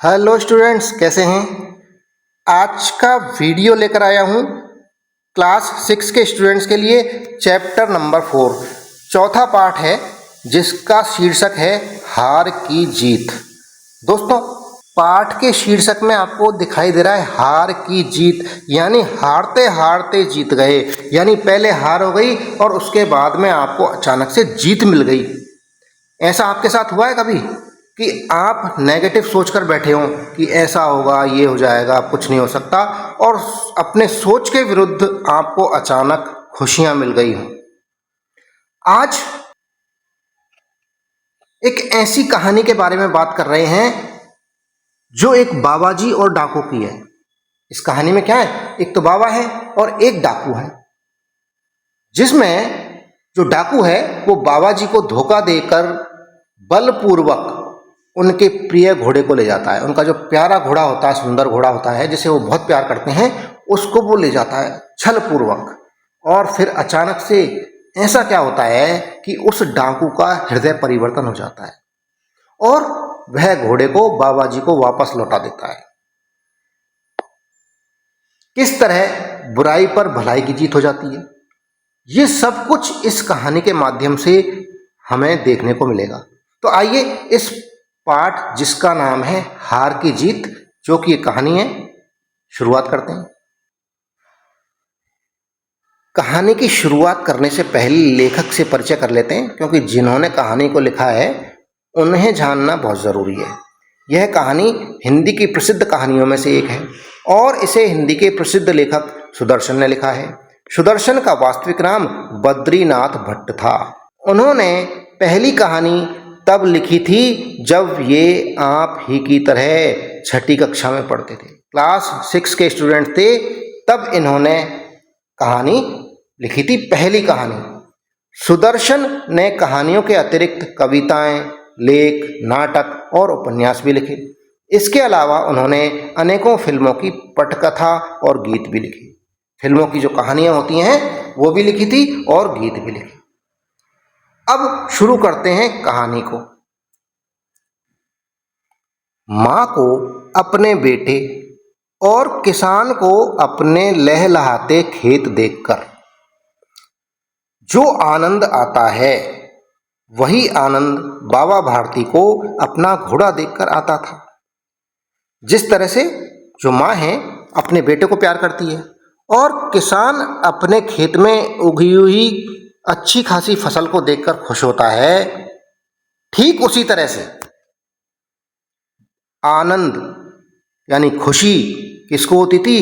Hello students, कैसे हैं। आज का वीडियो लेकर आया हूं क्लास 6 के स्टूडेंट्स के लिए। चैप्टर नंबर 4 चौथा पार्ट है, जिसका शीर्षक है हार की जीत। दोस्तों, पाठ के शीर्षक में आपको दिखाई दे रहा है हार की जीत, यानी हारते हारते जीत गए, यानी पहले हार हो गई और उसके बाद में आपको अचानक से जीत मिल गई। ऐसा आपके साथ हुआ है कभी कि आप नेगेटिव सोचकर बैठे हों कि ऐसा होगा, ये हो जाएगा, कुछ नहीं हो सकता, और अपने सोच के विरुद्ध आपको अचानक खुशियां मिल गई हों। आज एक ऐसी कहानी के बारे में बात कर रहे हैं जो एक बाबा जी और डाकू की है। इस कहानी में क्या है, एक तो बाबा है और एक डाकू है, जिसमें जो डाकू है वो बाबा जी को धोखा देकर बलपूर्वक उनके प्रिय घोड़े को ले जाता है। उनका जो प्यारा घोड़ा होता है, सुंदर घोड़ा होता है, जिसे वो बहुत प्यार करते हैं, उसको वो ले जाता है छल पूर्वक। और फिर अचानक से ऐसा क्या होता है कि उस डाकू का हृदय परिवर्तन हो जाता है और वह घोड़े को बाबा जी को वापस लौटा देता है। किस तरह बुराई पर भलाई की जीत हो जाती है, ये सब कुछ इस कहानी के माध्यम से हमें देखने को मिलेगा। तो आइए इस पाठ, जिसका नाम है हार की जीत, जो कि एक कहानी है, शुरुआत करते हैं। कहानी की शुरुआत करने से पहले लेखक से परिचय कर लेते हैं, क्योंकि जिन्होंने कहानी को लिखा है उन्हें जानना बहुत ज़रूरी है। यह कहानी हिंदी की प्रसिद्ध कहानियों में से एक है और इसे हिंदी के प्रसिद्ध लेखक सुदर्शन ने लिखा है। सुदर्शन का वास्तविक नाम बद्रीनाथ भट्ट था। उन्होंने पहली कहानी तब लिखी थी जब ये आप ही की तरह छठी कक्षा में पढ़ते थे, क्लास 6 के स्टूडेंट थे, तब इन्होंने कहानी लिखी थी, पहली कहानी। सुदर्शन ने कहानियों के अतिरिक्त कविताएं, लेख, नाटक और उपन्यास भी लिखे। इसके अलावा उन्होंने अनेकों फिल्मों की पटकथा और गीत भी लिखे। फिल्मों की जो कहानियां होती हैं वो भी लिखी थी और गीत भी लिखे। अब शुरू करते हैं कहानी को। माँ को अपने बेटे और किसान को अपने लहलहाते खेत देखकर जो आनंद आता है, वही आनंद बाबा भारती को अपना घोड़ा देखकर आता था। जिस तरह से जो माँ है अपने बेटे को प्यार करती है और किसान अपने खेत में उगी हुई अच्छी खासी फसल को देखकर खुश होता है, ठीक उसी तरह से आनंद यानी खुशी किसको होती थी?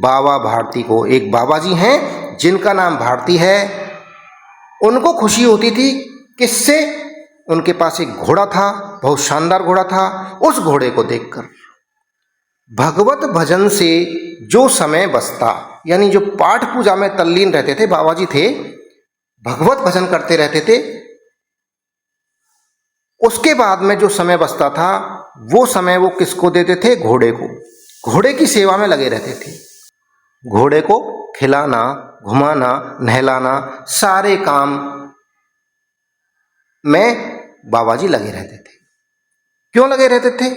बाबा भारती को। एक बाबा जी हैं जिनका नाम भारती है, उनको खुशी होती थी। किससे? उनके पास एक घोड़ा था, बहुत शानदार घोड़ा था। उस घोड़े को देखकर भगवत भजन से जो समय बचता, यानी जो पाठ पूजा में तल्लीन रहते थे, बाबा जी थे, भगवत भजन करते रहते थे, उसके बाद में जो समय बचता था वो समय वो किसको देते थे? घोड़े को। घोड़े की सेवा में लगे रहते थे। घोड़े को खिलाना, घुमाना, नहलाना, सारे काम में बाबा जी लगे रहते थे। क्यों लगे रहते थे?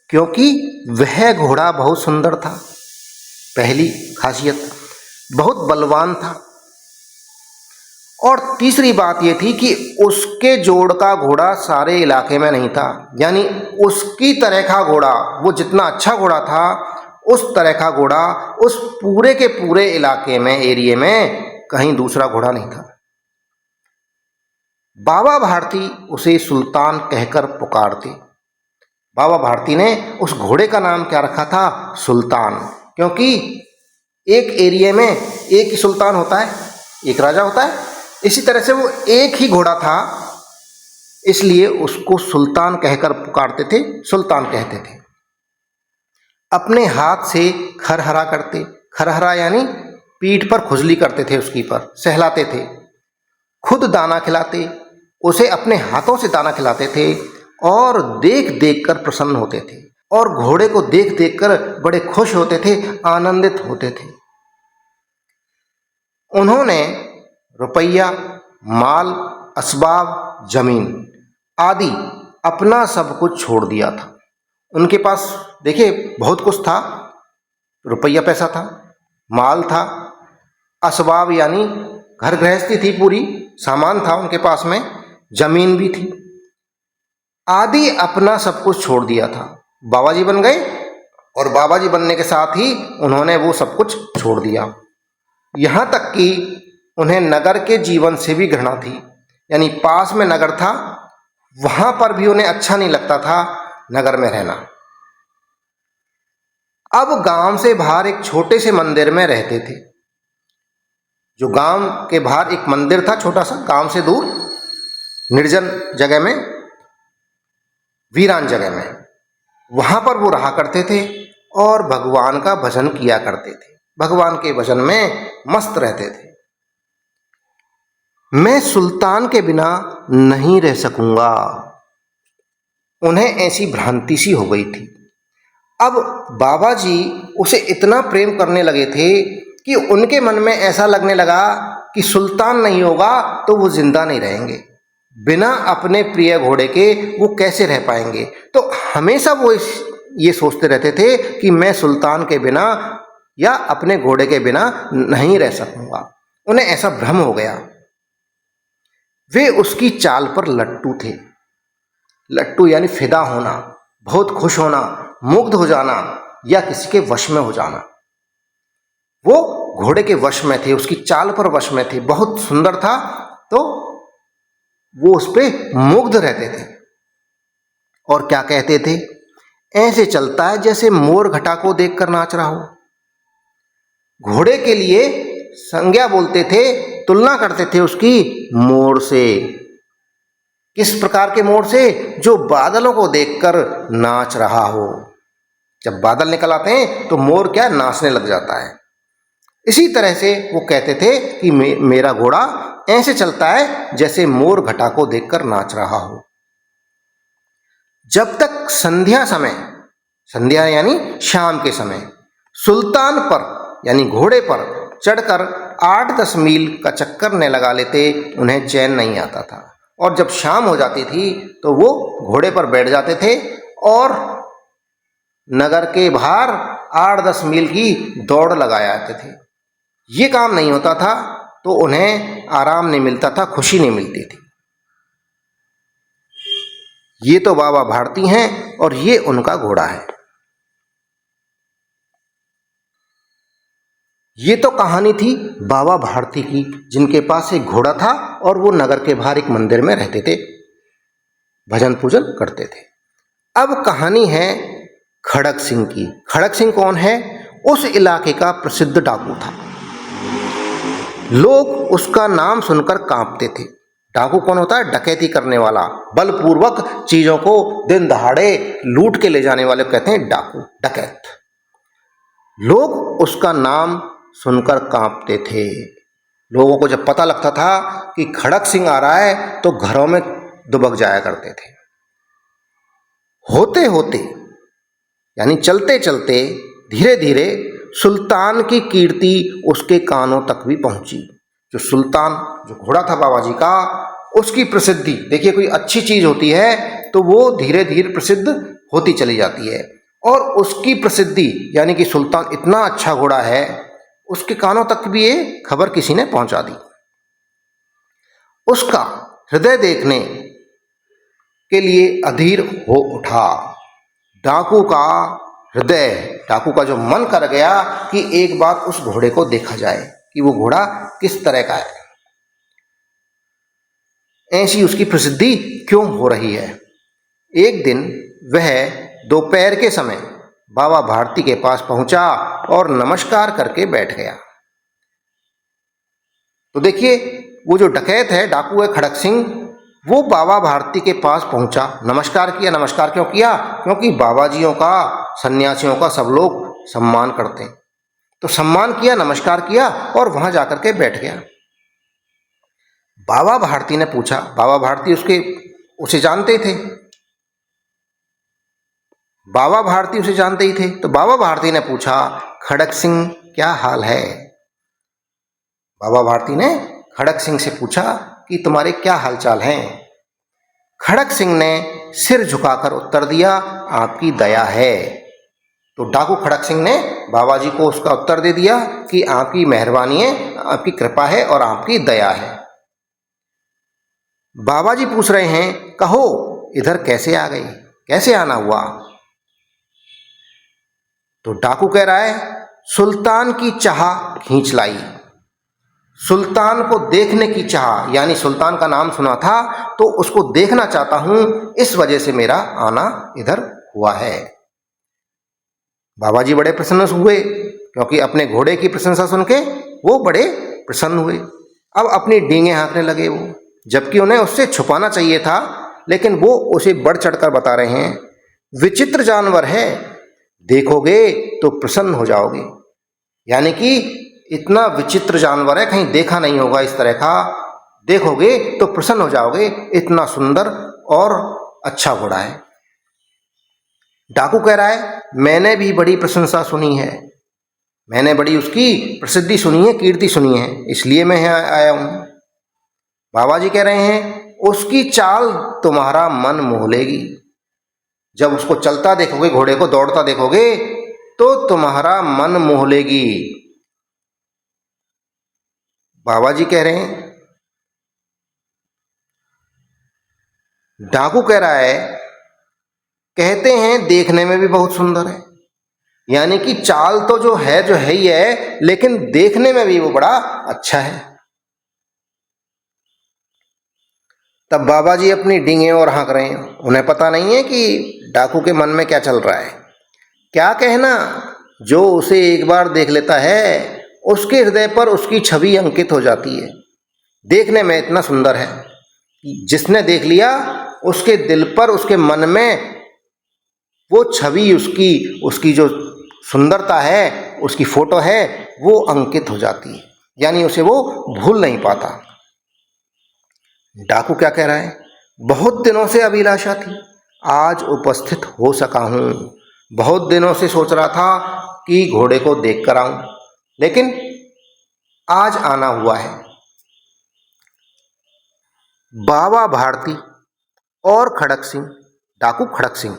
क्योंकि वह घोड़ा बहुत सुंदर था, पहली खासियत, बहुत बलवान था, और तीसरी बात यह थी कि उसके जोड़ का घोड़ा सारे इलाके में नहीं था। यानी उसकी तरह का घोड़ा, वो जितना अच्छा घोड़ा था, उस तरह का घोड़ा उस पूरे के पूरे इलाके में, एरिया में कहीं दूसरा घोड़ा नहीं था। बाबा भारती उसे सुल्तान कहकर पुकारते। बाबा भारती ने उस घोड़े का नाम क्या रखा था? सुल्तान। क्योंकि एक एरिया में एक ही सुल्तान होता है, एक राजा होता है। इसी तरह से वो एक ही घोड़ा था, इसलिए उसको सुल्तान कहकर पुकारते थे, सुल्तान कहते थे। अपने हाथ से खरहरा करते, खरहरा यानी पीठ पर खुजली करते थे, उसकी पर सहलाते थे। खुद दाना खिलाते, उसे अपने हाथों से दाना खिलाते थे और देख देख कर प्रसन्न होते थे, और घोड़े को देख देख कर बड़े खुश होते थे, आनंदित होते थे। उन्होंने रुपया, माल, असबाब, जमीन आदि अपना सब कुछ छोड़ दिया था उनके पास देखिए बहुत कुछ था, रुपया पैसा था, माल था, असबाब यानी घर गृहस्थी थी पूरी, सामान था उनके पास में, जमीन भी थी, आदि अपना सब कुछ छोड़ दिया था। बाबा जी बन गए और बाबा जी बनने के साथ ही उन्होंने वो सब कुछ छोड़ दिया। यहाँ तक कि उन्हें नगर के जीवन से भी घृणा थी, यानी पास में नगर था, वहां पर भी उन्हें अच्छा नहीं लगता था नगर में रहना। अब गांव से बाहर एक छोटे से मंदिर में रहते थे। जो गांव के बाहर एक मंदिर था छोटा सा, गांव से दूर निर्जन जगह में, वीरान जगह में, वहां पर वो रहा करते थे और भगवान का भजन किया करते थे। भगवान के भजन में मस्त रहते थे। मैं सुल्तान के बिना नहीं रह सकूंगा, उन्हें ऐसी भ्रांति सी हो गई थी। अब बाबा जी उसे इतना प्रेम करने लगे थे कि उनके मन में ऐसा लगने लगा कि सुल्तान नहीं होगा तो वो जिंदा नहीं रहेंगे, बिना अपने प्रिय घोड़े के वो कैसे रह पाएंगे। तो हमेशा वो ये सोचते रहते थे कि मैं सुल्तान के बिना या अपने घोड़े के बिना नहीं रह सकूंगा। उन्हें ऐसा भ्रम हो गया। वे उसकी चाल पर लट्टू थे। लट्टू यानी फिदा होना, बहुत खुश होना, मुग्ध हो जाना या किसी के वश में हो जाना। वो घोड़े के वश में थे, उसकी चाल पर वश में थे, बहुत सुंदर था तो वो उस पर मुग्ध रहते थे। और क्या कहते थे, ऐसे चलता है जैसे मोर घटा को देखकर नाच रहा हो। घोड़े के लिए संज्ञा बोलते थे, तुलना करते थे उसकी मोर से। किस प्रकार के मोर से? जो बादलों को देखकर नाच रहा हो। जब बादल निकल आते हैं तो मोर क्या नाचने लग जाता है। इसी तरह से वो कहते थे कि मेरा घोड़ा ऐसे चलता है जैसे मोर घटा को देखकर नाच रहा हो। जब तक संध्या समय, संध्या यानी शाम के समय, सुल्तान पर यानी घोड़े पर चढ़कर 8-10 मील का चक्कर न लगा लेते, उन्हें चैन नहीं आता था। और जब शाम हो जाती थी तो वो घोड़े पर बैठ जाते थे और नगर के बाहर 8-10 मील की दौड़ लगाए आते थे। ये काम नहीं होता था तो उन्हें आराम नहीं मिलता था, खुशी नहीं मिलती थी। ये तो बाबा भारती हैं और ये उनका घोड़ा है। ये तो कहानी थी बाबा भारती की, जिनके पास एक घोड़ा था और वो नगर के बाहर एक मंदिर में रहते थे, भजन पूजन करते थे। अब कहानी है खड़क सिंह की। खड़क सिंह कौन है? उस इलाके का प्रसिद्ध डाकू था। लोग उसका नाम सुनकर कांपते थे। डाकू कौन होता है? डकैती करने वाला, बलपूर्वक चीजों को दिन दहाड़े लूट के ले जाने वाले कहते हैं डाकू, डकैत। लोग उसका नाम सुनकर कांपते थे। लोगों को जब पता लगता था कि खड़क सिंह आ रहा है तो घरों में दुबक जाया करते थे। होते होते यानी चलते चलते धीरे धीरे सुल्तान की कीर्ति उसके कानों तक भी पहुंची। जो सुल्तान, जो घोड़ा था बाबा जी का, उसकी प्रसिद्धि देखिए, कोई अच्छी चीज होती है तो वो धीरे धीरे प्रसिद्ध होती चली जाती है। और उसकी प्रसिद्धि यानी कि सुल्तान इतना अच्छा घोड़ा है, उसके कानों तक भी ये खबर किसी ने पहुंचा दी। उसका हृदय देखने के लिए अधीर हो उठा। डाकू का हृदय, डाकू का जो मन कर गया कि एक बार उस घोड़े को देखा जाए कि वो घोड़ा किस तरह का है, ऐसी उसकी प्रसिद्धि क्यों हो रही है। एक दिन वह दोपहर के समय बाबा भारती के पास पहुंचा और नमस्कार करके बैठ गया। तो देखिए, वो जो डकैत है, डाकू है खड़क सिंह, वो बाबा भारती के पास पहुंचा, नमस्कार किया। नमस्कार क्यों किया? क्योंकि बाबा जियों का, सन्यासियों का सब लोग सम्मान करते हैं। तो सम्मान किया, नमस्कार किया और वहां जाकर के बैठ गया। बाबा भारती ने पूछा, बाबा भारती उसे जानते थे, बाबा भारती उसे जानते ही थे। तो बाबा भारती ने पूछा, खड़क सिंह क्या हाल है? बाबा भारती ने खड़क सिंह से पूछा कि तुम्हारे क्या हालचाल हैं? खड़क सिंह ने सिर झुकाकर उत्तर दिया, आपकी दया है। तो डाकू खड़क सिंह ने बाबा जी को उसका उत्तर दे दिया कि आपकी मेहरबानी है, आपकी कृपा है और आपकी दया है। बाबा जी पूछ रहे हैं, कहो इधर कैसे आ गई, कैसे आना हुआ? तो डाकू कह रहा है, सुल्तान की चाह खींच लाई। सुल्तान को देखने की चाह, यानी सुल्तान का नाम सुना था तो उसको देखना चाहता हूं, इस वजह से मेरा आना इधर हुआ है। बाबा जी बड़े प्रसन्न हुए, क्योंकि अपने घोड़े की प्रशंसा सुन के वो बड़े प्रसन्न हुए। अब अपनी डींगे हाँकने लगे वो, जबकि उन्हें उससे छुपाना चाहिए था, लेकिन वो उसे बढ़ चढ़कर बता रहे हैं, विचित्र जानवर है, देखोगे तो प्रसन्न हो जाओगे। यानी कि इतना विचित्र जानवर है, कहीं देखा नहीं होगा इस तरह का, देखोगे तो प्रसन्न हो जाओगे, इतना सुंदर और अच्छा घोड़ा है। डाकू कह रहा है, मैंने भी बड़ी प्रशंसा सुनी है, मैंने बड़ी उसकी प्रसिद्धि सुनी है, कीर्ति सुनी है, इसलिए मैं यहाँ आया हूं। बाबा जी कह रहे हैं, उसकी चाल तुम्हारा मन मोह लेगी। जब उसको चलता देखोगे, घोड़े को दौड़ता देखोगे तो तुम्हारा मन मोह लेगी। बाबा जी कह रहे हैं, डाकू कह रहा है, कहते हैं देखने में भी बहुत सुंदर है। यानी कि चाल तो जो है ही है, लेकिन देखने में भी वो बड़ा अच्छा है। तब बाबा जी अपनी डींगे और हाँक रहे हैं, उन्हें पता नहीं है कि डाकू के मन में क्या चल रहा है। क्या कहना, जो उसे एक बार देख लेता है उसके हृदय पर उसकी छवि अंकित हो जाती है। देखने में इतना सुंदर है, जिसने देख लिया उसके दिल पर, उसके मन में वो छवि, उसकी जो सुंदरता है, उसकी फोटो है, वो अंकित हो जाती है, यानी उसे वो भूल नहीं पाता। डाकू क्या कह रहा है, बहुत दिनों से अभिलाषा थी, आज उपस्थित हो सका हूं। बहुत दिनों से सोच रहा था कि घोड़े को देख कर आऊं, लेकिन आज आना हुआ है। बाबा भारती और खड़क सिंह, डाकू खड़क सिंह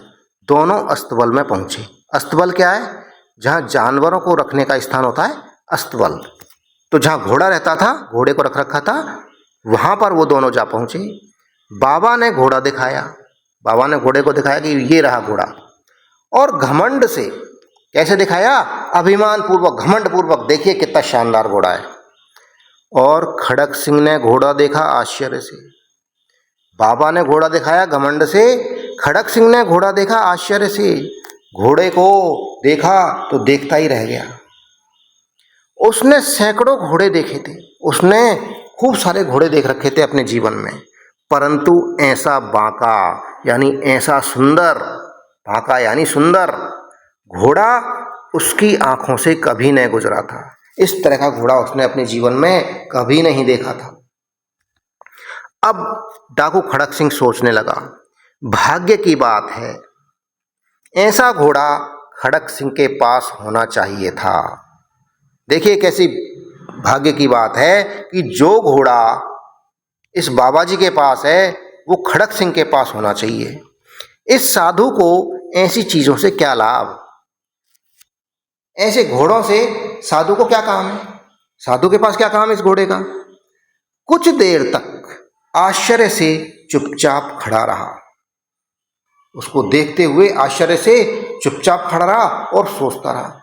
दोनों अस्तबल में पहुंचे। अस्तबल क्या है? जहां जानवरों को रखने का स्थान होता है, अस्तबल। तो जहां घोड़ा रहता था, घोड़े को रख रखा था, वहां पर वो दोनों जा पहुंचे। बाबा ने घोड़ा दिखाया, बाबा ने घोड़े को दिखाया कि ये रहा घोड़ा, और घमंड से, कैसे दिखाया? अभिमान पूर्वक, घमंड पूर्वक, देखिए कितना शानदार घोड़ा है। और खड़क सिंह ने घोड़ा देखा आश्चर्य से। बाबा ने घोड़ा दिखाया घमंड से, खड़क सिंह ने घोड़ा देखा आश्चर्य से। घोड़े को देखा तो देखता ही रह गया। उसने सैकड़ों घोड़े देखे थे, उसने खूब सारे घोड़े देख रखे थे अपने जीवन में, परंतु ऐसा बांका यानी ऐसा सुंदर, बांका यानी सुंदर घोड़ा उसकी आंखों से कभी नहीं गुजरा था। इस तरह का घोड़ा उसने अपने जीवन में कभी नहीं देखा था। अब डाकू खड़क सिंह सोचने लगा, भाग्य की बात है, ऐसा घोड़ा खड़क सिंह के पास होना चाहिए था। देखिए कैसी भाग्य की बात है कि जो घोड़ा इस बाबा जी के पास है वो खड़क सिंह के पास होना चाहिए। इस साधु को ऐसी चीजों से क्या लाभ? ऐसे घोड़ों से साधु को क्या काम है? साधु के पास क्या काम है इस घोड़े का? कुछ देर तक आश्चर्य से चुपचाप खड़ा रहा, उसको देखते हुए आश्चर्य से चुपचाप खड़ा रहा और सोचता रहा।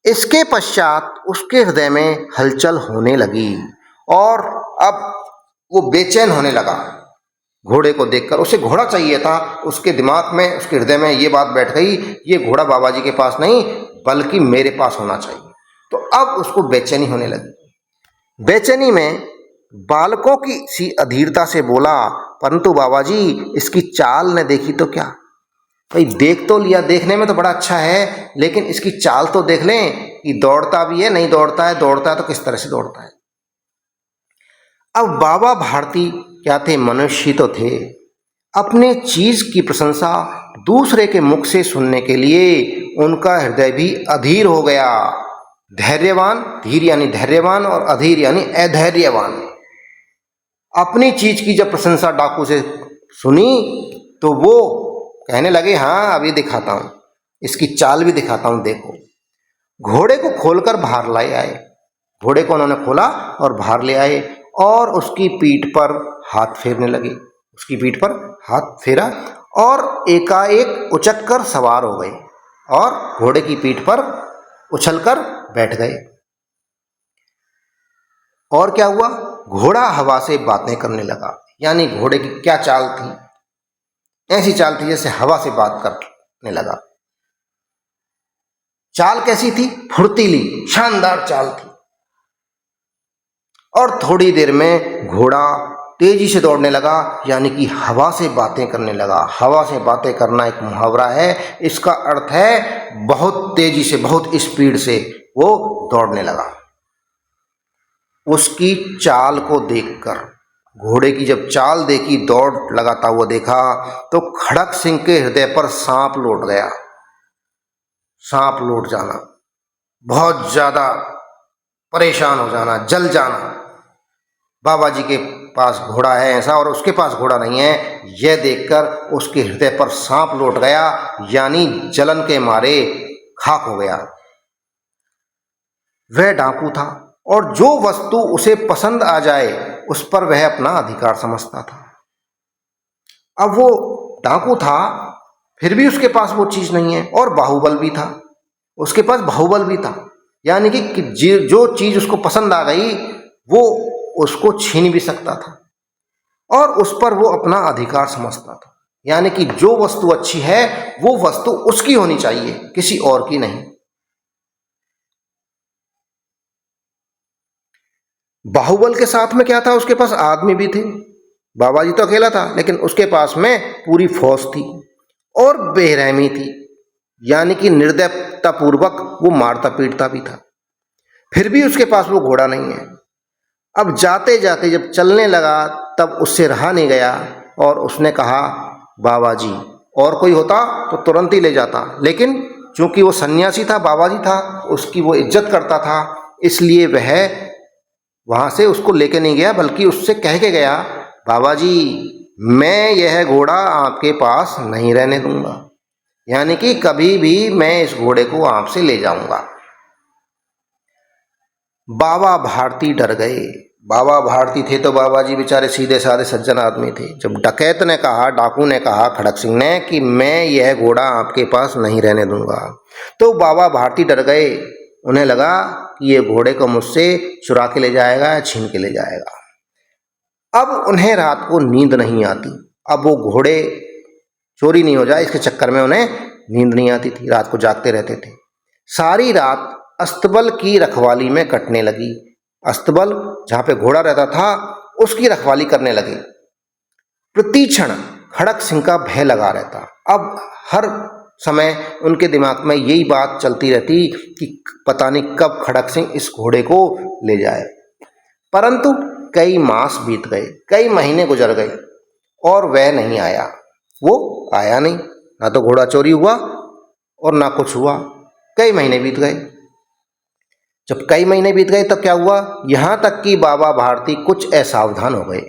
इसके पश्चात उसके हृदय में हलचल होने लगी और अब वो बेचैन होने लगा घोड़े को देखकर। उसे घोड़ा चाहिए था, उसके दिमाग में, उसके हृदय में ये बात बैठ गई, ये घोड़ा बाबा जी के पास नहीं बल्कि मेरे पास होना चाहिए। तो अब उसको बेचैनी होने लगी। बेचैनी में बालकों की सी अधीरता से बोला, परंतु बाबा जी इसकी चाल ने देखी तो क्या? भाई देख तो लिया, देखने में तो बड़ा अच्छा है, लेकिन इसकी चाल तो देख लें कि दौड़ता भी है, नहीं दौड़ता है, दौड़ता है तो किस तरह से दौड़ता है। अब बाबा भारती क्या थे? मनुष्य तो थे। अपने चीज की प्रशंसा दूसरे के मुख से सुनने के लिए उनका हृदय भी अधीर हो गया। धैर्यवान, धीर यानी धैर्यवान और अधीर यानी अधैर्यवान। अपनी चीज की जब प्रशंसा डाकू से सुनी तो वो कहने लगे, हाँ अभी दिखाता हूँ, इसकी चाल भी दिखाता हूँ, देखो। घोड़े को खोलकर बाहर लाए आए। घोड़े को उन्होंने खोला और बाहर ले आए और उसकी पीठ पर हाथ फेरने लगे। उसकी पीठ पर हाथ फेरा और एकाएक उचक कर सवार हो गए और घोड़े की पीठ पर उछलकर बैठ गए। और क्या हुआ? घोड़ा हवा से बातें करने लगा। यानी घोड़े की क्या चाल थी? ऐसी चाल थी जैसे हवा से बात करने लगा। चाल कैसी थी? फुर्तीली, शानदार चाल थी। और थोड़ी देर में घोड़ा तेजी से दौड़ने लगा, यानी कि हवा से बातें करने लगा। हवा से बातें करना एक मुहावरा है, इसका अर्थ है बहुत तेजी से, बहुत स्पीड से वो दौड़ने लगा। उसकी चाल को देखकर, घोड़े की जब चाल देखी, दौड़ लगाता हुआ देखा, तो खड़क सिंह के हृदय पर सांप लौट गया। सांप लौट जाना, बहुत ज्यादा परेशान हो जाना, जल जाना। बाबा जी के पास घोड़ा है ऐसा और उसके पास घोड़ा नहीं है, यह देखकर उसके हृदय पर सांप लौट गया, यानी जलन के मारे खाक हो गया। वह डाकू था और जो वस्तु उसे पसंद आ जाए उस पर वह अपना अधिकार समझता था। अब वो डाकू था, फिर भी उसके पास वो चीज नहीं है, और बाहुबल भी था, उसके पास बाहुबल भी था। यानी कि जो चीज उसको पसंद आ गई वो उसको छीन भी सकता था और उस पर वो अपना अधिकार समझता था। यानी कि जो वस्तु अच्छी है वो वस्तु उसकी होनी चाहिए, किसी और की नहीं। बाहुबल के साथ में क्या था? उसके पास आदमी भी थे। बाबा जी तो अकेला था, लेकिन उसके पास में पूरी फौज थी और बेरहमी थी, यानी कि निर्दयता पूर्वक वो मारता पीटता भी था। फिर भी उसके पास वो घोड़ा नहीं है। अब जाते जाते जब चलने लगा तब उससे रहा नहीं गया और उसने कहा, बाबा जी, और कोई होता तो तुरंत ही ले जाता, लेकिन चूंकि वो सन्यासी था, बाबा जी था, उसकी वो इज्जत करता था, इसलिए वह वहां से उसको लेके नहीं गया, बल्कि उससे कह के गया, बाबा जी मैं यह घोड़ा आपके पास नहीं रहने दूंगा, यानी कि कभी भी मैं इस घोड़े को आपसे ले जाऊंगा। बाबा भारती डर गए। बाबा भारती थे तो बाबा जी बेचारे सीधे साधे सज्जन आदमी थे। जब डकैत ने कहा, डाकू ने कहा, खड़क सिंह ने, कि मैं यह घोड़ा आपके पास नहीं रहने दूंगा, तो बाबा भारती डर गए। उन्हें लगा कि ये घोड़े को मुझसे चुरा के ले जाएगा या छीन के ले जाएगा। अब उन्हें रात को नींद नहीं आती। अब वो घोड़े चोरी नहीं हो जाए इसके चक्कर में उन्हें नींद नहीं आती थी, रात को जागते रहते थे। सारी रात अस्तबल की रखवाली में कटने लगी। अस्तबल जहां पे घोड़ा रहता था उसकी रखवाली करने लगे। प्रति क्षण खड़क सिंह का भय लगा रहता। अब हर समय उनके दिमाग में यही बात चलती रहती कि पता नहीं कब खड़क सिंह इस घोड़े को ले जाए। परंतु कई मास बीत गए, कई महीने गुजर गए और वह नहीं आया। वो आया नहीं, ना तो घोड़ा चोरी हुआ और ना कुछ हुआ। कई महीने बीत गए। जब कई महीने बीत गए तब क्या हुआ? यहां तक कि बाबा भारती कुछ असावधान हो गए।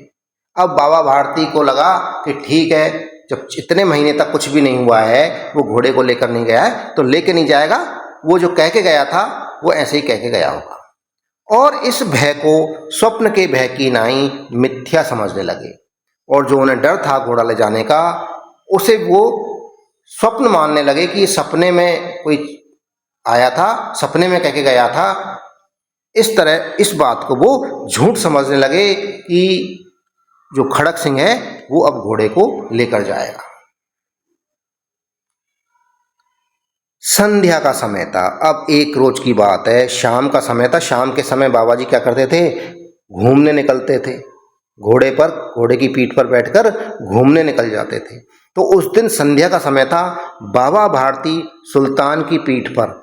अब बाबा भारती को लगा कि ठीक है, जब इतने महीने तक कुछ भी नहीं हुआ है, वो घोड़े को लेकर नहीं गया है, तो लेके नहीं जाएगा। वो जो कह के गया था वो ऐसे ही कह के गया होगा। और इस भय को स्वप्न के भय की नाई मिथ्या समझने लगे, और जो उन्हें डर था घोड़ा ले जाने का, उसे वो स्वप्न मानने लगे कि सपने में कोई आया था, सपने में कह के गया था। इस तरह इस बात को वो झूठ समझने लगे कि जो खड़क सिंह है वो अब घोड़े को लेकर जाएगा। संध्या का समय था। अब एक रोज की बात है, शाम का समय था। शाम के समय बाबा जी क्या करते थे? घूमने निकलते थे। घोड़े पर, घोड़े की पीठ पर बैठकर घूमने निकल जाते थे। तो उस दिन संध्या का समय था। बाबा भारती सुल्तान की पीठ पर,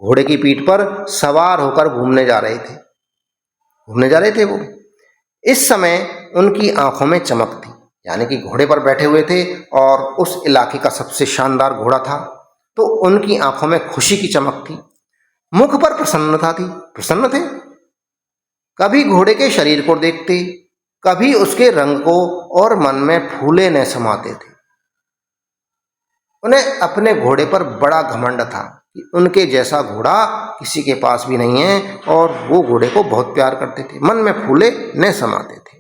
घोड़े की पीठ पर सवार होकर घूमने जा रहे थे वो। इस समय उनकी आंखों में चमक थी, यानी कि घोड़े पर बैठे हुए थे और उस इलाके का सबसे शानदार घोड़ा था, तो उनकी आंखों में खुशी की चमक थी, मुख पर प्रसन्नता थी, प्रसन्न थे। कभी घोड़े के शरीर को देखते, कभी उसके रंग को, और मन में फूले न समाते थे। उन्हें अपने घोड़े पर बड़ा घमंड था कि उनके जैसा घोड़ा किसी के पास भी नहीं है, और वो घोड़े को बहुत प्यार करते थे, मन में फूले न समाते थे।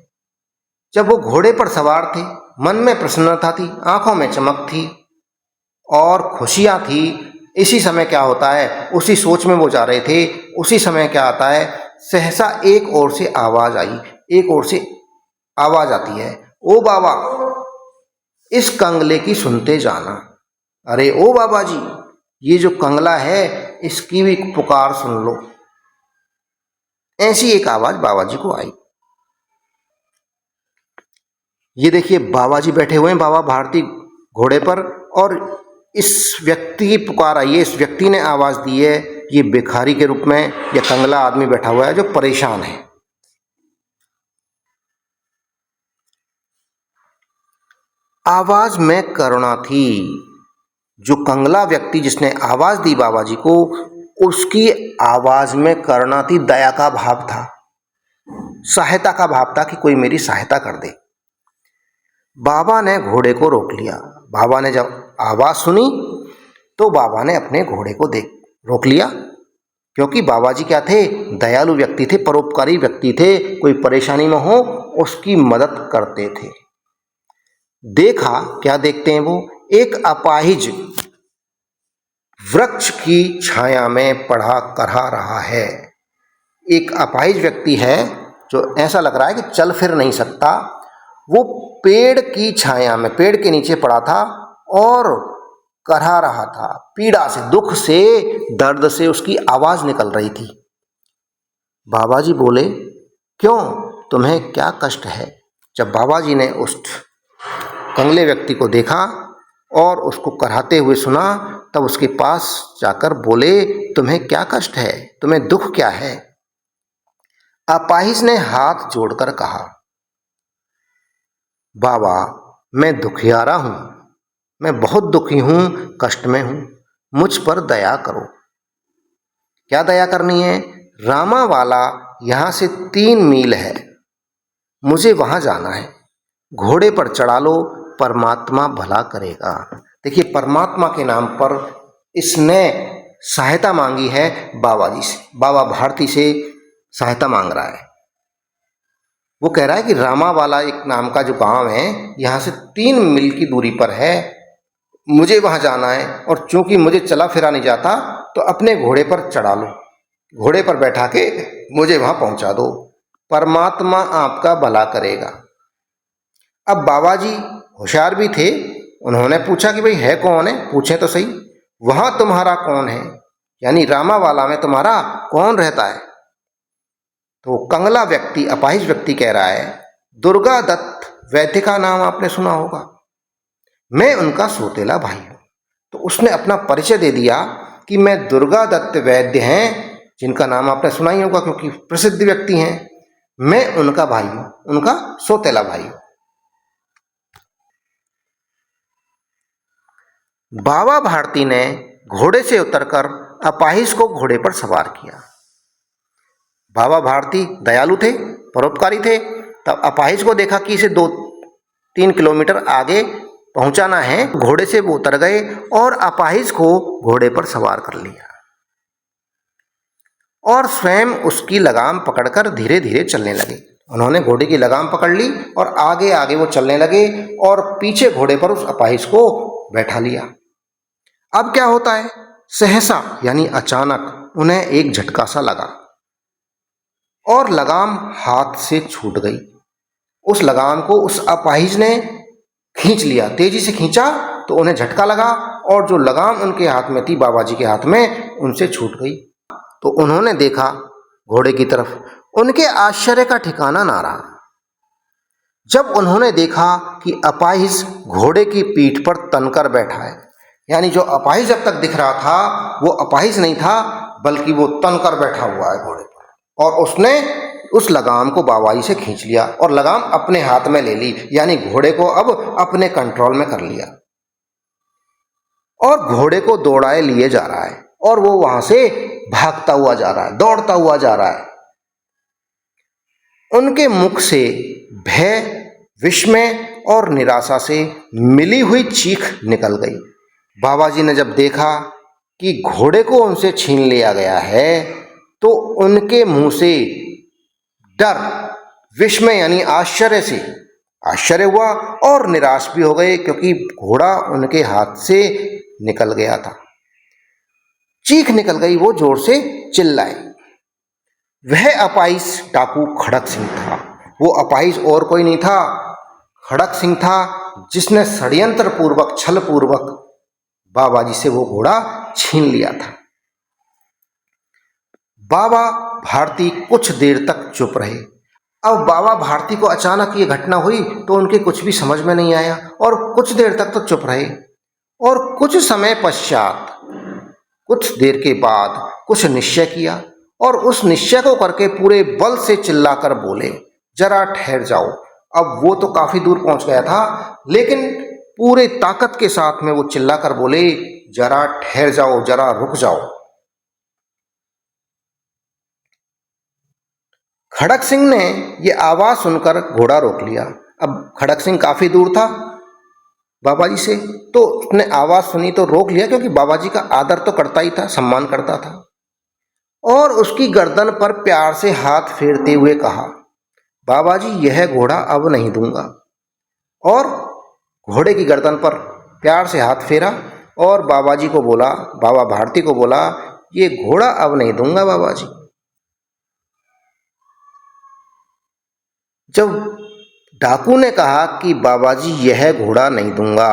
जब वो घोड़े पर सवार थे, मन में प्रसन्नता थी, आंखों में चमक थी और खुशियां थी। इसी समय क्या होता है, उसी सोच में वो जा रहे थे, उसी समय क्या आता है, सहसा एक ओर से आवाज आई, एक ओर से आवाज आती है, ओ बाबा इस कंगले की सुनते जाना। अरे ओ बाबा जी, ये जो कंगला है इसकी भी पुकार सुन लो। ऐसी एक आवाज बाबा जी को आई। ये देखिए बाबा जी बैठे हुए हैं, बाबा भारती घोड़े पर, और इस व्यक्ति की पुकार आई है, इस व्यक्ति ने आवाज दी है। ये भिखारी के रूप में या कंगला आदमी बैठा हुआ है जो परेशान है। आवाज में करुणा थी। जो कंगला व्यक्ति जिसने आवाज दी बाबा जी को, उसकी आवाज में करुणा थी, दया का भाव था, सहायता का भाव था कि कोई मेरी सहायता कर दे। बाबा ने घोड़े को रोक लिया। बाबा ने जब आवाज सुनी तो बाबा ने अपने घोड़े को रोक लिया, क्योंकि बाबा जी क्या थे, दयालु व्यक्ति थे, परोपकारी व्यक्ति थे। कोई परेशानी में हो उसकी मदद करते थे। देखा, क्या देखते हैं वो, एक अपाहिज वृक्ष की छाया में पड़ा करा रहा है। एक अपाहिज व्यक्ति है जो ऐसा लग रहा है कि चल फिर नहीं सकता, वो पेड़ की छाया में, पेड़ के नीचे पड़ा था और करहा रहा था। पीड़ा से, दुख से, दर्द से उसकी आवाज निकल रही थी। बाबा जी बोले, क्यों, तुम्हें क्या कष्ट है? जब बाबा जी ने उस कंगले व्यक्ति को देखा और उसको करहाते हुए सुना, तब उसके पास जाकर बोले, तुम्हें क्या कष्ट है, तुम्हें दुख क्या है? अपाहिज ने हाथ जोड़कर कहा, बाबा मैं दुखियारा हूं, मैं बहुत दुखी हूं, कष्ट में हूं, मुझ पर दया करो। क्या दया करनी है? रामा वाला यहां से 3 मील है, मुझे वहां जाना है, घोड़े पर चढ़ा लो, परमात्मा भला करेगा। देखिए परमात्मा के नाम पर इसने सहायता मांगी है बाबा जी से, बाबा भारती से सहायता मांग रहा है। वो कह रहा है कि रामा वाला एक नाम का जो गांव है, यहाँ से 3 मील की दूरी पर है, मुझे वहाँ जाना है, और चूंकि मुझे चला फिरा नहीं जाता तो अपने घोड़े पर चढ़ा लो, घोड़े पर बैठा के मुझे वहाँ पहुँचा दो, परमात्मा आपका भला करेगा। अब बाबा जी होशियार भी थे, उन्होंने पूछा कि भाई है कौन है, पूछे तो सही, वहाँ तुम्हारा कौन है, यानी रामा वाला में तुम्हारा कौन रहता है? तो कंगला व्यक्ति, अपाहिज व्यक्ति कह रहा है, दुर्गा दत्त वैद्य का नाम आपने सुना होगा, मैं उनका सौतेला भाई हूं। तो उसने अपना परिचय दे दिया कि मैं दुर्गा दत्त वैद्य हैं, जिनका नाम आपने सुना ही होगा क्योंकि प्रसिद्ध व्यक्ति हैं, मैं उनका भाई हूं, उनका सौतेला भाई हूं। बाबा भारती ने घोड़े से उतरकर अपाहिज को घोड़े पर सवार किया। बाबा भारती दयालु थे, परोपकारी थे। तब अपाहिज को देखा कि इसे 2-3 किलोमीटर आगे पहुंचाना है, घोड़े से वो उतर गए और अपाहिज को घोड़े पर सवार कर लिया और स्वयं उसकी लगाम पकड़कर धीरे धीरे चलने लगे। उन्होंने घोड़े की लगाम पकड़ ली और आगे आगे वो चलने लगे और पीछे घोड़े पर उस अपाहिज को बैठा लिया। अब क्या होता है, सहसा यानी अचानक उन्हें एक झटका सा लगा और लगाम हाथ से छूट गई। उस लगाम को उस अपाहिज ने खींच लिया, तेजी से खींचा तो उन्हें झटका लगा और जो लगाम उनके हाथ में थी, बाबा जी के हाथ में, उनसे छूट गई। तो उन्होंने देखा घोड़े की तरफ, उनके आश्चर्य का ठिकाना ना रहा जब उन्होंने देखा कि अपाहिज घोड़े की पीठ पर तनकर बैठा है। यानी जो अपाहिज अब तक दिख रहा था वो अपाहिज नहीं था, बल्कि वो तनकर बैठा हुआ है घोड़े पर, और उसने उस लगाम को बाबा जी से खींच लिया और लगाम अपने हाथ में ले ली, यानी घोड़े को अब अपने कंट्रोल में कर लिया और घोड़े को दौड़ाए लिए जा रहा है और वो वहां से भागता हुआ जा रहा है, दौड़ता हुआ जा रहा है। उनके मुख से भय, विस्मय और निराशा से मिली हुई चीख निकल गई। बाबा जी ने जब देखा कि घोड़े को उनसे छीन लिया गया है तो उनके मुंह से डर, विस्मय यानी आश्चर्य हुआ और निराश भी हो गए, क्योंकि घोड़ा उनके हाथ से निकल गया था। चीख निकल गई, वो जोर से चिल्लाए। वह अपाहिज डाकू खड़क सिंह था। वो अपाहिज और कोई नहीं था, खड़क सिंह था, जिसने षड्यंत्र पूर्वक, छल पूर्वक बाबा जी से वो घोड़ा छीन लिया था। बाबा भारती कुछ देर तक चुप रहे। अब बाबा भारती को अचानक ये घटना हुई तो उनके कुछ भी समझ में नहीं आया और कुछ देर तक तो चुप रहे। और कुछ समय पश्चात, कुछ देर के बाद कुछ निश्चय किया और उस निश्चय को करके पूरे बल से चिल्लाकर बोले, जरा ठहर जाओ। अब वो तो काफी दूर पहुंच गया था, लेकिन पूरे ताकत के साथ में वो चिल्लाकर बोले, जरा ठहर जाओ, जरा रुक जाओ। खड़क सिंह ने ये आवाज सुनकर घोड़ा रोक लिया। अब खड़क सिंह काफी दूर था बाबा जी से, तो उसने आवाज सुनी तो रोक लिया, क्योंकि बाबा जी का आदर तो करता ही था, सम्मान करता था। और उसकी गर्दन पर प्यार से हाथ फेरते हुए कहा, बाबा जी यह घोड़ा अब नहीं दूंगा। और घोड़े की गर्दन पर प्यार से हाथ फेरा और बाबा जी को बोला, बाबा भारती को बोला, ये घोड़ा अब नहीं दूंगा बाबा जी। जब डाकू ने कहा कि बाबा जी यह घोड़ा नहीं दूंगा,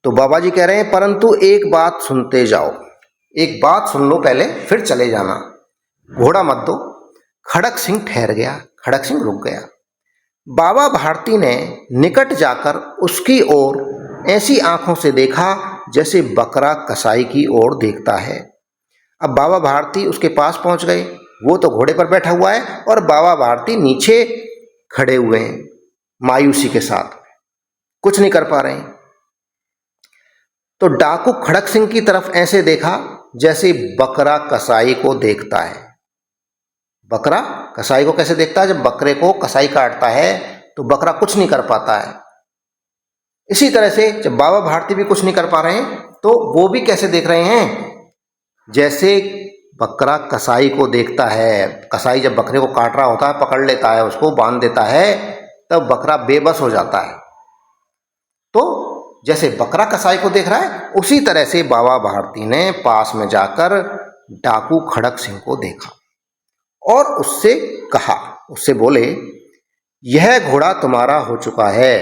तो बाबा जी कह रहे हैं, परंतु एक बात सुनते जाओ, एक बात सुन लो पहले, फिर चले जाना, घोड़ा मत दो। खड़क सिंह ठहर गया, खड़क सिंह रुक गया। बाबा भारती ने निकट जाकर उसकी ओर ऐसी आंखों से देखा जैसे बकरा कसाई की ओर देखता है। अब बाबा भारती उसके पास पहुंच गए। वो तो घोड़े पर बैठा हुआ है और बाबा भारती नीचे खड़े हुए हैं, मायूसी के साथ, कुछ नहीं कर पा रहे हैं। तो डाकू खड़क सिंह की तरफ ऐसे देखा जैसे बकरा कसाई को देखता है। बकरा कसाई को कैसे देखता है? जब बकरे को कसाई काटता है तो बकरा कुछ नहीं कर पाता है। इसी तरह से जब बाबा भारती भी कुछ नहीं कर पा रहे हैं तो वो भी कैसे देख रहे हैं? जैसे बकरा कसाई को देखता है। कसाई जब बकरे को काट रहा होता है, पकड़ लेता है, उसको बांध देता है, तब बकरा बेबस हो जाता है। तो जैसे बकरा कसाई को देख रहा है, उसी तरह से बाबा भारती ने पास में जाकर डाकू खड़क सिंह को देखा और उससे कहा, उससे बोले, यह घोड़ा तुम्हारा हो चुका है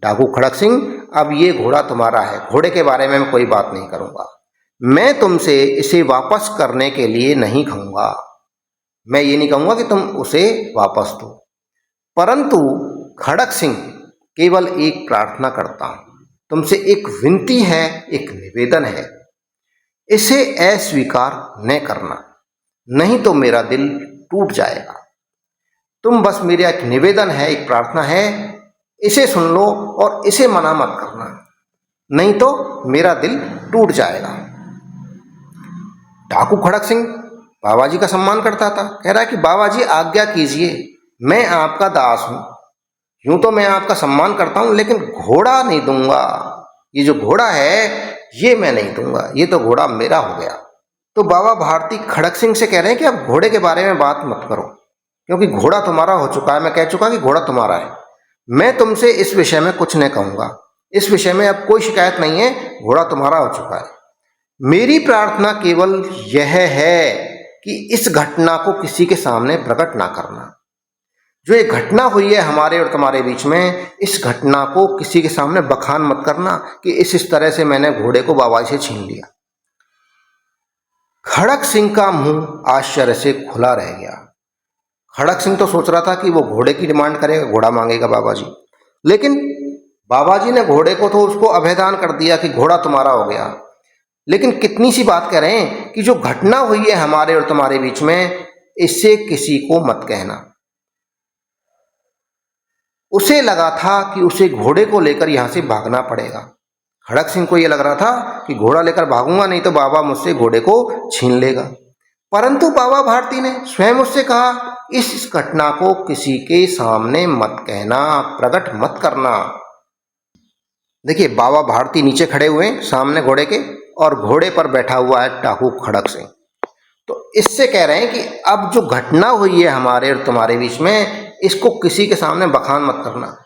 डाकू खड़क सिंह, अब ये घोड़ा तुम्हारा है। घोड़े के बारे में मैं कोई बात नहीं करूंगा। मैं तुमसे इसे वापस करने के लिए नहीं कहूंगा। मैं ये नहीं कहूंगा कि तुम उसे वापस दो, परंतु खड़क सिंह केवल एक प्रार्थना करता हूं, तुमसे एक विनती है, एक निवेदन है, इसे अस्वीकार न करना, नहीं तो मेरा दिल टूट जाएगा। तुम बस मेरा एक निवेदन है, एक प्रार्थना है, इसे सुन लो और इसे मना मत करना, नहीं तो मेरा दिल टूट जाएगा। डाकू खड़क सिंह बाबा जी का सम्मान करता था। कह रहा है कि बाबा जी आज्ञा कीजिए, मैं आपका दास हूं, यूं तो मैं आपका सम्मान करता हूं, लेकिन घोड़ा नहीं दूंगा। ये जो घोड़ा है ये मैं नहीं दूंगा, ये तो घोड़ा मेरा हो गया। तो बाबा भारती खड़क सिंह से कह रहे हैं कि अब घोड़े के बारे में बात मत करो, क्योंकि घोड़ा तुम्हारा हो चुका है। मैं कह चुका कि घोड़ा तुम्हारा है। मैं तुमसे इस विषय में कुछ नहीं कहूंगा, इस विषय में अब कोई शिकायत नहीं है, घोड़ा तुम्हारा हो चुका है। मेरी प्रार्थना केवल यह है कि इस घटना को किसी के सामने प्रकट ना करना। जो ये घटना हुई है हमारे और तुम्हारे बीच में, इस घटना को किसी के सामने बखान मत करना कि इस तरह से मैंने घोड़े को बाबा से छीन लिया। खड़क सिंह का मुंह आश्चर्य से खुला रह गया। खड़क सिंह तो सोच रहा था कि वो घोड़े की डिमांड करेगा, घोड़ा मांगेगा बाबा जी, लेकिन बाबा जी ने घोड़े को तो उसको अभयदान कर दिया कि घोड़ा तुम्हारा हो गया। लेकिन कितनी सी बात कह रहे हैं कि जो घटना हुई है हमारे और तुम्हारे बीच में, इससे किसी को मत कहना। उसे लगा था कि उसे घोड़े को लेकर यहां से भागना पड़ेगा। खड़क सिंह को यह लग रहा था कि घोड़ा लेकर भागूंगा नहीं तो बाबा मुझसे घोड़े को छीन लेगा। परंतु बाबा भारती ने स्वयं उससे कहा, इस घटना को किसी के सामने मत कहना, प्रकट मत करना, देखिए बाबा भारती नीचे खड़े हुए हैं सामने घोड़े के, और घोड़े पर बैठा हुआ है डाकू खड़क सिंह। तो इससे कह रहे हैं कि अब जो घटना हुई है हमारे और तुम्हारे बीच में, इसको किसी के सामने बखान मत करना।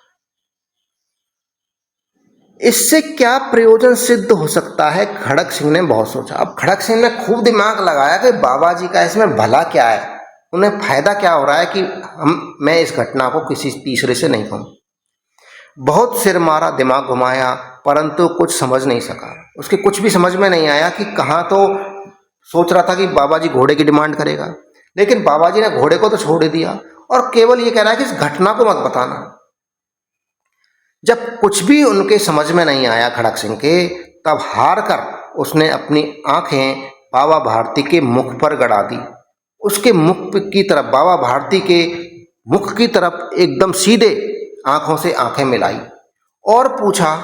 इससे क्या प्रयोजन सिद्ध हो सकता है, खड़क सिंह ने बहुत सोचा। अब खड़क सिंह ने खूब दिमाग लगाया कि बाबा जी का इसमें भला क्या है, उन्हें फायदा क्या हो रहा है कि मैं इस घटना को किसी तीसरे से नहीं कहूँ। बहुत सिर मारा, दिमाग घुमाया, परंतु कुछ समझ नहीं सका। उसके कुछ भी समझ में नहीं आया कि कहाँ। तो सोच रहा था कि बाबा जी घोड़े की डिमांड करेगा, लेकिन बाबा जी ने घोड़े को तो छोड़ ही दिया और केवल ये कह रहा है कि इस घटना को मत बताना। जब कुछ भी उनके समझ में नहीं आया खड़क सिंह के, तब हार कर उसने अपनी आंखें बाबा भारती के मुख पर गड़ा दी। उसके मुख की तरफ, बाबा भारती के मुख की तरफ एकदम सीधे आंखों से आंखें मिलाई और पूछा,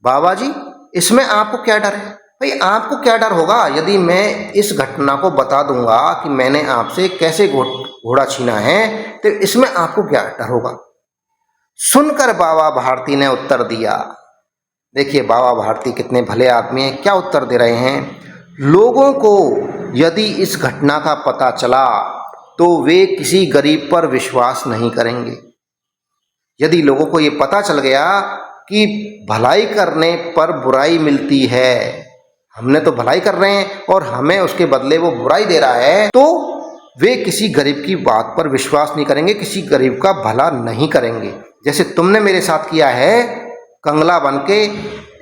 बाबा जी इसमें आपको क्या डर है? भाई आपको क्या डर होगा यदि मैं इस घटना को बता दूंगा कि मैंने आपसे कैसे घोड़ा छीना है, तो इसमें आपको क्या डर होगा? सुनकर बाबा भारती ने उत्तर दिया। देखिए बाबा भारती कितने भले आदमी हैं, क्या उत्तर दे रहे हैं। लोगों को यदि इस घटना का पता चला तो वे किसी गरीब पर विश्वास नहीं करेंगे। यदि लोगों को ये पता चल गया कि भलाई करने पर बुराई मिलती है, हमने तो भलाई कर रहे हैं और हमें उसके बदले वो बुराई दे रहा है, तो वे किसी गरीब की बात पर विश्वास नहीं करेंगे, किसी गरीब का भला नहीं करेंगे। जैसे तुमने मेरे साथ किया है, कंगला बनके,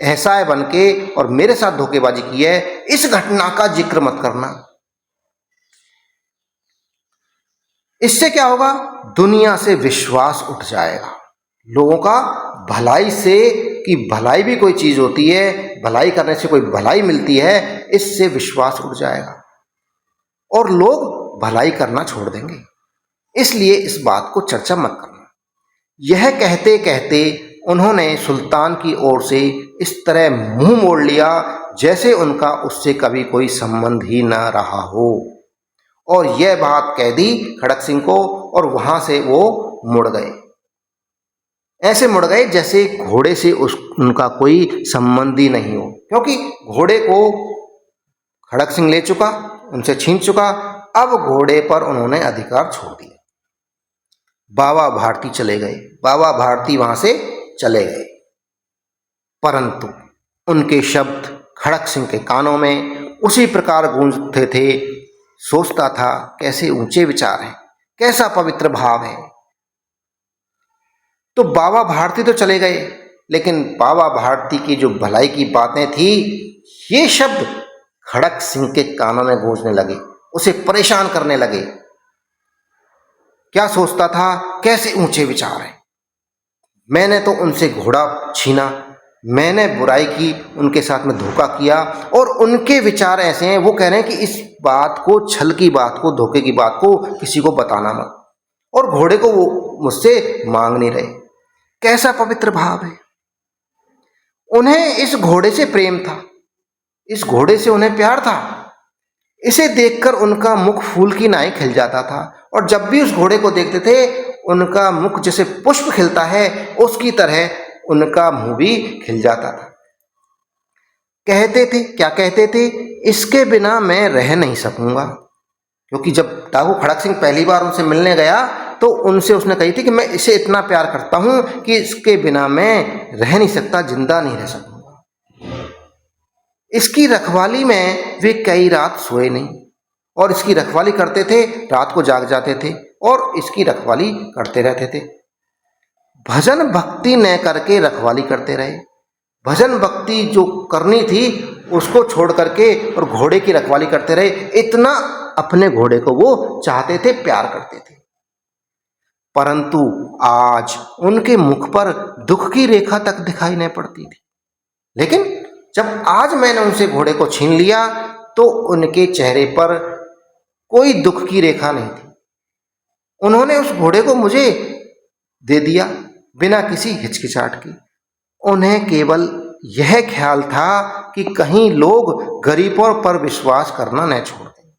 एहसाय बनके और मेरे साथ धोखेबाजी की है, इस घटना का जिक्र मत करना। इससे क्या होगा? दुनिया से विश्वास उठ जाएगा लोगों का भलाई से, कि भलाई भी कोई चीज होती है, भलाई करने से कोई भलाई मिलती है, इससे विश्वास उठ जाएगा और लोग भलाई करना छोड़ देंगे। इसलिए इस बात को चर्चा मत करना। यह कहते कहते उन्होंने सुल्तान की ओर से इस तरह मुंह मोड़ लिया जैसे उनका उससे कभी कोई संबंध ही न रहा हो, और यह बात कह दी खड़क सिंह को, और वहां से वो मुड़ गए। ऐसे मुड़ गए जैसे घोड़े से उनका कोई संबंध ही नहीं हो, क्योंकि घोड़े को खड़क सिंह ले चुका, उनसे छीन चुका। अब घोड़े पर उन्होंने अधिकार छोड़ दिया। बाबा भारती चले गए, बाबा भारती वहां से चले गए, परंतु उनके शब्द खड़क सिंह के कानों में उसी प्रकार गूंजते थे। सोचता था कैसे ऊंचे विचार हैं, कैसा पवित्र भाव है। तो बाबा भारती तो चले गए, लेकिन बाबा भारती की जो भलाई की बातें थी, ये शब्द खड़क सिंह के कानों में गूंजने लगे, उसे परेशान करने लगे। क्या सोचता था, कैसे ऊंचे विचार हैं, मैंने तो उनसे घोड़ा छीना, मैंने बुराई की, उनके साथ में धोखा किया, और उनके विचार ऐसे हैं, वो कह रहे हैं कि इस बात को, छल की बात को, धोखे की बात को किसी को बताना मत, और घोड़े को वो मुझसे मांग नहीं रहे। कैसा पवित्र भाव है। उन्हें इस घोड़े से प्रेम था, इस घोड़े से उन्हें प्यार था। इसे देखकर उनका मुख फूल की नाई खिल जाता था, और जब भी उस घोड़े को देखते थे उनका मुख जैसे पुष्प खिलता है उसकी तरह उनका मुंह भी खिल जाता था। कहते थे, क्या कहते थे, इसके बिना मैं रह नहीं सकूंगा। क्योंकि जब डाकू खड़क सिंह पहली बार उनसे मिलने गया तो उनसे उसने कही थी कि मैं इसे इतना प्यार करता हूं कि इसके बिना मैं रह नहीं सकता, जिंदा नहीं रह सकूंगा। इसकी रखवाली में वे कई रात सोए नहीं, और इसकी रखवाली करते थे, रात को जाग जाते थे और इसकी रखवाली करते रहते थे। भजन भक्ति न करके रखवाली करते रहे। भजन भक्ति जो करनी थी उसको छोड़ करके और घोड़े की रखवाली करते रहे। इतना अपने घोड़े को वो चाहते थे, प्यार करते थे। परंतु आज उनके मुख पर दुख की रेखा तक दिखाई नहीं पड़ती थी। लेकिन जब आज मैंने उनसे घोड़े को छीन लिया तो उनके चेहरे पर कोई दुख की रेखा नहीं थी। उन्होंने उस घोड़े को मुझे दे दिया बिना किसी हिचकिचाहट की। उन्हें केवल यह ख्याल था कि कहीं लोग गरीबों पर विश्वास करना न छोड़ दें।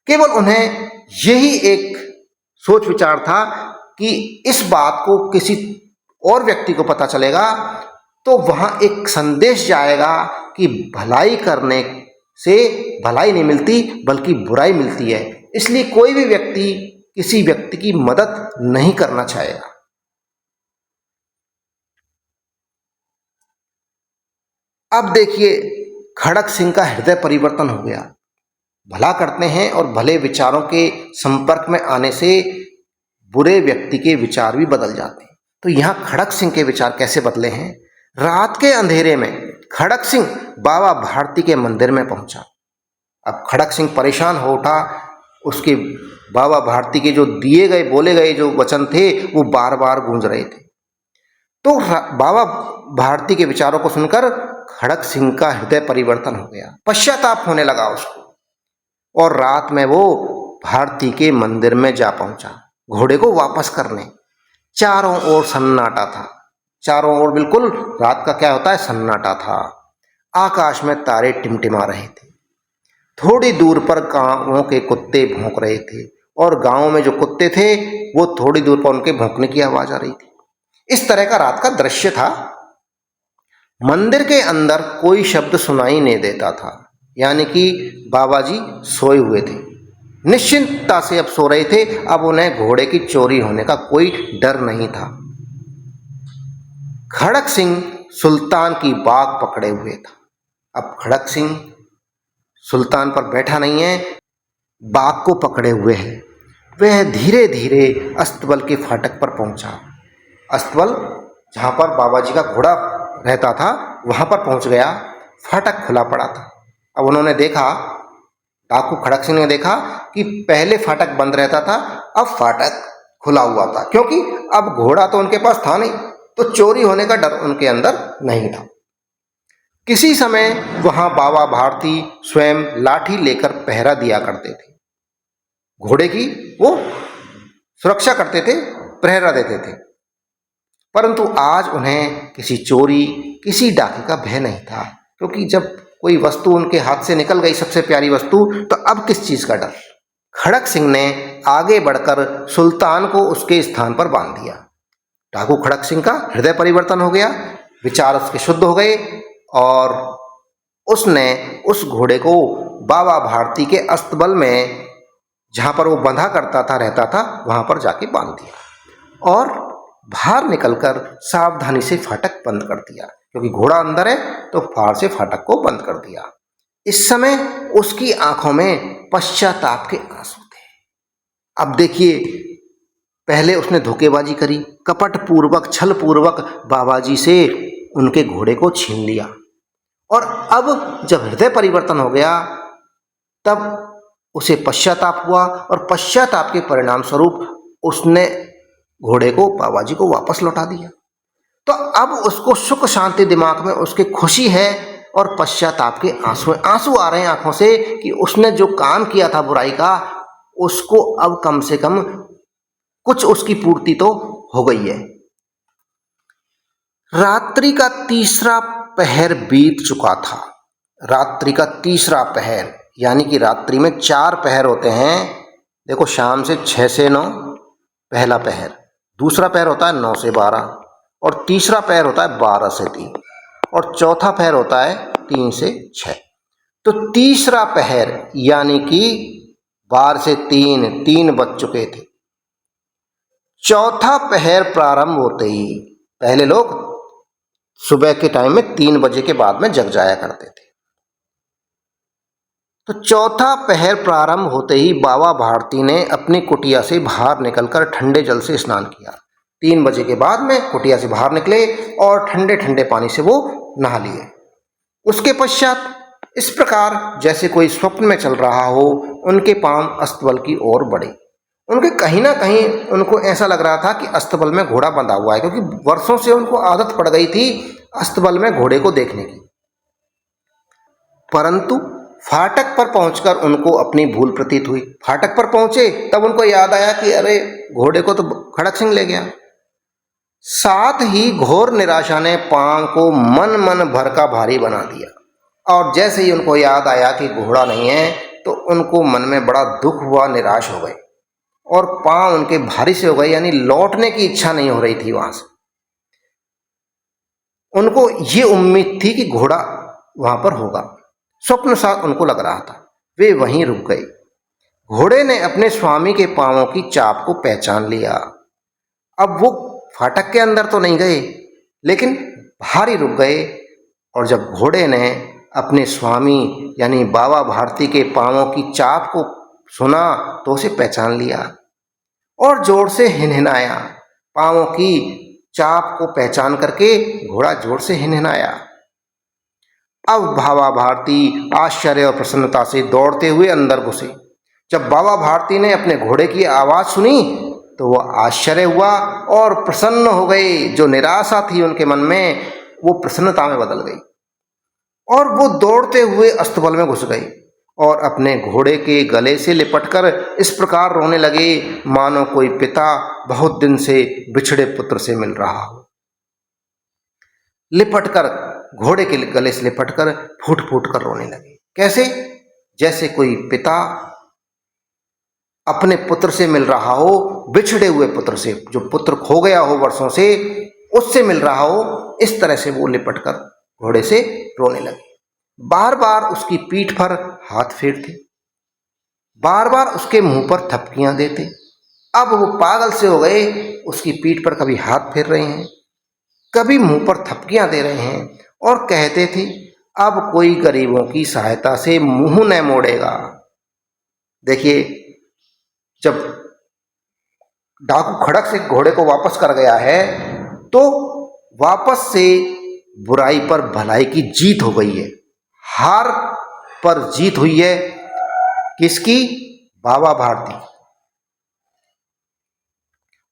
केवल उन्हें यही एक सोच विचार था कि इस बात को किसी और व्यक्ति को पता चलेगा तो वहाँ एक संदेश जाएगा कि भलाई करने से भलाई नहीं मिलती बल्कि बुराई मिलती है। इसलिए कोई भी व्यक्ति किसी व्यक्ति की मदद नहीं करना चाहेगा। अब देखिए खड़क सिंह का हृदय परिवर्तन हो गया। भला करते हैं और भले विचारों के संपर्क में आने से बुरे व्यक्ति के विचार भी बदल जाते हैं। तो यहाँ खड़क सिंह के विचार कैसे बदले हैं? रात के अंधेरे में खड़क सिंह बाबा भारती के मंदिर में पहुंचा। अब खड़क सिंह परेशान हो उठा। उसके बाबा भारती के जो दिए गए बोले गए जो वचन थे वो बार बार गूंज रहे थे। तो बाबा भारती के विचारों को सुनकर खड़क सिंह का हृदय परिवर्तन हो गया, पश्चाताप होने लगा उसको, और रात में वो भारती के मंदिर में जा पहुंचा घोड़े को वापस करने। चारों ओर सन्नाटा था, चारों ओर बिल्कुल रात का क्या होता है सन्नाटा था। आकाश में तारे टिमटिमा रहे थे। थोड़ी दूर पर गांवों के कुत्ते भौंक रहे थे, और गांव में जो कुत्ते थे वो थोड़ी दूर पर उनके भौंकने की आवाज आ रही थी। इस तरह का रात का दृश्य था। मंदिर के अंदर कोई शब्द सुनाई नहीं देता था, यानी कि बाबा जी सोए हुए थे, निश्चिंतता से अब सो रहे थे। अब उन्हें घोड़े की चोरी होने का कोई डर नहीं था। खड़क सिंह सुल्तान की बाग पकड़े हुए था। अब खड़क सिंह सुल्तान पर बैठा नहीं है, बाग को पकड़े हुए है। वह धीरे धीरे अस्तबल के फाटक पर पहुंचा। अस्तबल जहां पर बाबा जी का घोड़ा रहता था वहां पर पहुंच गया। फाटक खुला पड़ा था। अब उन्होंने देखा, डाकू खड़क सिंह ने देखा कि पहले फाटक बंद रहता था, अब फाटक खुला हुआ था, क्योंकि अब घोड़ा तो उनके पास था नहीं, तो चोरी होने का डर उनके अंदर नहीं था। किसी समय वहां बाबा भारती स्वयं लाठी लेकर पहरा दिया करते थे। घोड़े की वो सुरक्षा करते थे, पहरा देते थे। परंतु आज उन्हें किसी चोरी, किसी डाके का भय नहीं था, क्योंकि जब कोई वस्तु उनके हाथ से निकल गई, सबसे प्यारी वस्तु, तो अब किस चीज का डर। खड़क सिंह ने आगे बढ़कर सुल्तान को उसके स्थान पर बांध दिया। डाकू खड़क सिंह का हृदय परिवर्तन हो गया, विचार उसके शुद्ध हो गए, और उसने उस घोड़े को बाबा भारती के अस्तबल में, जहां पर वो बंधा करता था रहता था, वहां पर जाके बांध दिया और बाहर निकलकर सावधानी से फाटक बंद कर दिया, क्योंकि घोड़ा अंदर है तो बाहर से फाटक को बंद कर दिया। इस समय उसकी आंखों में पश्चाताप के आंसू थे। अब देखिए, पहले उसने धोखेबाजी करी, कपट पूर्वक, छल पूर्वक बाबा जी से उनके घोड़े को छीन लिया, और अब जब हृदय परिवर्तन हो गया तब उसे पश्चाताप हुआ, और पश्चाताप के परिणाम स्वरूप उसने घोड़े को बाबा जी को वापस लौटा दिया। तो अब उसको सुख शांति दिमाग में, उसकी खुशी है, और पश्चाताप के आंसू आ रहे हैं आंखों से कि उसने जो काम किया था बुराई का, उसको अब कम से कम कुछ उसकी पूर्ति तो हो गई है। रात्रि का तीसरा पहर बीत चुका था। रात्रि का तीसरा पहर, यानी कि रात्रि में 4 पहर होते हैं। देखो, शाम से 6 से 9 पहला पहर, दूसरा पहर होता है 9 से 12, और तीसरा पहर होता है 12 से 3, और चौथा पहर होता है 3 से 6। तो तीसरा पहर यानी कि 12 से 3 बज चुके थे। चौथा पहर प्रारंभ होते ही, पहले लोग सुबह के टाइम में 3 बजे के बाद में जग जाया करते थे, तो चौथा पहर प्रारंभ होते ही बाबा भारती ने अपनी कुटिया से बाहर निकलकर ठंडे जल से स्नान किया। 3 बजे के बाद में कुटिया से बाहर निकले और ठंडे ठंडे पानी से वो नहा लिए। उसके पश्चात इस प्रकार जैसे कोई स्वप्न में चल रहा हो, उनके पांव अस्तबल की ओर बढ़े। उनके कहीं ना कहीं उनको ऐसा लग रहा था कि अस्तबल में घोड़ा बंधा हुआ है, क्योंकि वर्षों से उनको आदत पड़ गई थी अस्तबल में घोड़े को देखने की। परंतु फाटक पर पहुंचकर उनको अपनी भूल प्रतीत हुई। फाटक पर पहुंचे तब उनको याद आया कि अरे, घोड़े को तो खड़क सिंह ले गया। साथ ही घोर निराशा ने पांव को मन भर का भारी बना दिया, और जैसे ही उनको याद आया कि घोड़ा नहीं है, तो उनको मन में बड़ा दुख हुआ, निराश हो गए, और पांव उनके भारी से हो गए, यानी लौटने की इच्छा नहीं हो रही थी वहां से। उनको ये उम्मीद थी कि घोड़ा वहां पर होगा, स्वप्न सा उनको लग रहा था। वे वहीं रुक गए। घोड़े ने अपने स्वामी के पांवों की चाप को पहचान लिया। अब वो फाटक के अंदर तो नहीं गए, लेकिन बाहर ही रुक गए। और जब घोड़े ने अपने स्वामी यानी बाबा भारती के पांवों की चाप को सुना तो उसे पहचान लिया और जोर से हिनहिनाया। पांवों की चाप को पहचान करके घोड़ा जोर से हिनहिनाया। अब बाबा भारती आश्चर्य और प्रसन्नता से दौड़ते हुए अंदर घुसे। जब बाबा भारती ने अपने घोड़े की आवाज सुनी तो वह आश्चर्य हुआ और प्रसन्न हो गए। जो निराशा थी उनके मन में वो प्रसन्नता में बदल गई और वो दौड़ते हुए अस्तबल में घुस गए और अपने घोड़े के गले से लिपटकर इस प्रकार रोने लगे मानो कोई पिता बहुत दिन से बिछड़े पुत्र से मिल रहा हो। लिपटकर, घोड़े के गले से लिपटकर फूट फूट कर रोने लगे। कैसे? जैसे कोई पिता अपने पुत्र से मिल रहा हो, बिछड़े हुए पुत्र से, जो पुत्र खो गया हो वर्षों से, उससे मिल रहा हो। इस तरह से वो लिपटकर घोड़े से रोने लगे। बार बार उसकी पीठ पर हाथ फेरते, बार बार उसके मुंह पर थपकियां देते। अब वो पागल से हो गए। उसकी पीठ पर कभी हाथ फेर रहे हैं, कभी मुंह पर थपकियां दे रहे हैं और कहते थे अब कोई गरीबों की सहायता से मुंह न मोड़ेगा। देखिए, जब डाकू खड़क से घोड़े को वापस कर गया है तो वापस से बुराई पर भलाई की जीत हो गई है। हार पर जीत हुई है। किसकी? बाबा भारती।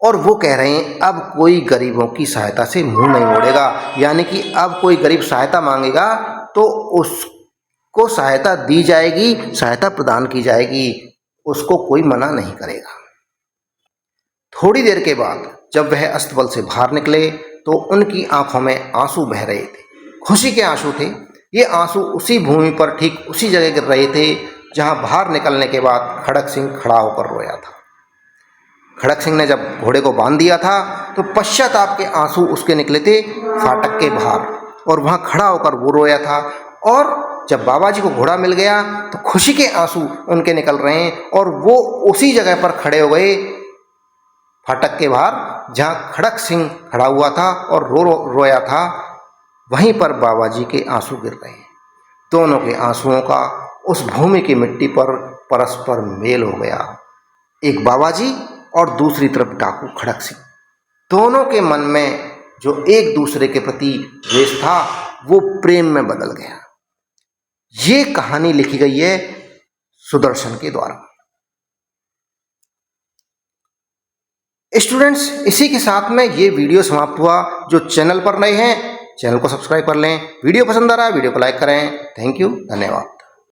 और वो कह रहे हैं अब कोई गरीबों की सहायता से मुंह नहीं मोड़ेगा, यानी कि अब कोई गरीब सहायता मांगेगा तो उसको सहायता दी जाएगी, सहायता प्रदान की जाएगी, उसको कोई मना नहीं करेगा। थोड़ी देर के बाद जब वह अस्तबल से बाहर निकले तो उनकी आंखों में आंसू बह रहे थे, खुशी के आंसू थे। ये आंसू उसी भूमि पर ठीक उसी जगह गिर रहे थे जहां बाहर निकलने के बाद खड़क सिंह खड़ा होकर रोया था। खड़क सिंह ने जब घोड़े को बांध दिया था तो पश्चाताप के आंसू उसके निकले थे फाटक के बाहर और वहां खड़ा होकर वो रोया था। और जब बाबा जी को घोड़ा मिल गया तो खुशी के आंसू उनके निकल रहे हैं और वो उसी जगह पर खड़े हो गए फाटक के बाहर जहां खड़क सिंह खड़ा हुआ था और रोया था। वहीं पर बाबा जी के आंसू गिर रहे हैं। दोनों के आंसुओं का उस भूमि की मिट्टी पर परस्पर मेल हो गया। एक बाबा जी और दूसरी तरफ डाकू खड़क सिंह। दोनों के मन में जो एक दूसरे के प्रति द्वेष था वो प्रेम में बदल गया। ये कहानी लिखी गई है सुदर्शन के द्वारा। स्टूडेंट्स, इसी के साथ में ये वीडियो समाप्त हुआ। जो चैनल पर नए हैं चैनल को सब्सक्राइब कर लें। वीडियो पसंद आ रहा है वीडियो को लाइक करें। थैंक यू, धन्यवाद।